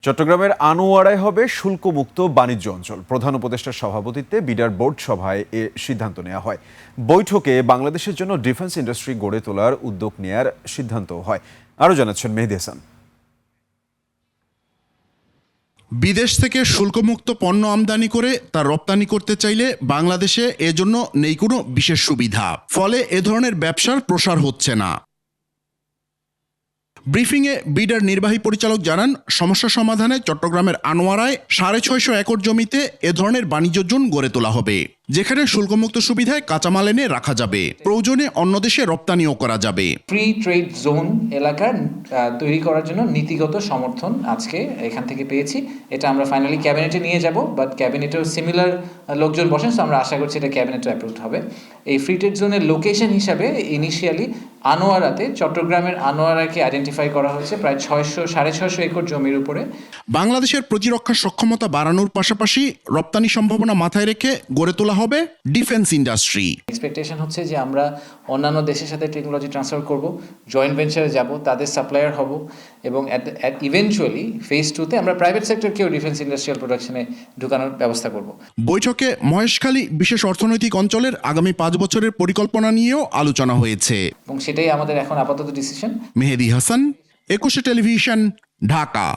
চট্টগ্রামের আনোয়ারায় হবে শুল্কমুক্ত বাণিজ্য অঞ্চল। প্রধান উপদেষ্টার সভাপতিত্বে বিডার বোর্ড সভায় এ সিদ্ধান্ত নেওয়া হয়। বৈঠকে বাংলাদেশের জন্য ডিফেন্স ইন্ডাস্ট্রি গড়ে তোলার উদ্যোগ নেয়ার সিদ্ধান্ত হয়। আরও জানাচ্ছেন মেহেদী হাসান। বিদেশ থেকে শুল্কমুক্ত পণ্য আমদানি করে তা রপ্তানি করতে চাইলে বাংলাদেশে এজন্য নেই কোনো বিশেষ সুবিধা, ফলে এ ধরনের ব্যবসার প্রসার হচ্ছে না। ব্রিফিংয়ে বিডার নির্বাহী পরিচালক জানান, সমস্যা সমাধানে চট্টগ্রামের আনোয়ারায় 650 একর জমিতে এ ধরনের বাণিজ্য জোন গড়ে তোলা হবে, যেখানে শুল্কমুক্ত সুবিধায় কাঁচামাল এনে রাখা যাবে, প্রয়োজনে অন্য দেশে রপ্তানিও করা যাবে। ফ্রি ট্রেড জোন এলাকার তৈরি করার জন্য নীতিগত সমর্থন আজকে এখান থেকে পেয়েছি। এটা আমরা ফাইনালি ক্যাবিনেটে নিয়ে যাব, বাট ক্যাবিনেটেও সিমিলার লোকজন বসেন, সো আমরা আশা করছি এটা ক্যাবিনেটে অ্যাপ্রুভড হবে। এই ফ্রি ট্রেড জোনের লোকেশন হিসাবে ইনিশিয়ালি আনোয়ারাতে, চট্টগ্রামের আনোয়ারাকে আইডেন্টিফাই করা হয়েছে প্রায় 650 একর জমির উপরে। বাংলাদেশের প্রতিরক্ষা সক্ষমতা বাড়ানোর পাশাপাশি রপ্তানি সম্ভাবনা মাথায় রেখে গড়ে তোলা হবে ডিফেন্স ইন্ডাস্ট্রি। এক্সপেকটেশন হচ্ছে যে আমরা অন্যান্য দেশের সাথে টেকনোলজি ট্রান্সফার করব, জয়েন্ট ভেঞ্চারে যাব, তাদের সাপ্লায়ার হব, এবং ইভেনচুয়ালি ফেজ 2-তে আমরা প্রাইভেট সেক্টরকেও ডিফেন্স ইন্ডাস্ট্রিয়াল প্রোডাকশনে ঢুকানোর ব্যবস্থা করব। বৈঠকে মহেশখালী বিশেষ অর্থনৈতিক অঞ্চলের আগামী 5 বছরের পরিকল্পনা নিয়েও আলোচনা হয়েছে, এবং সেটাই আমাদের এখন আপাতত ডিসিশন। মেহেদী হাসান, 21 টেলিভিশন, ঢাকা।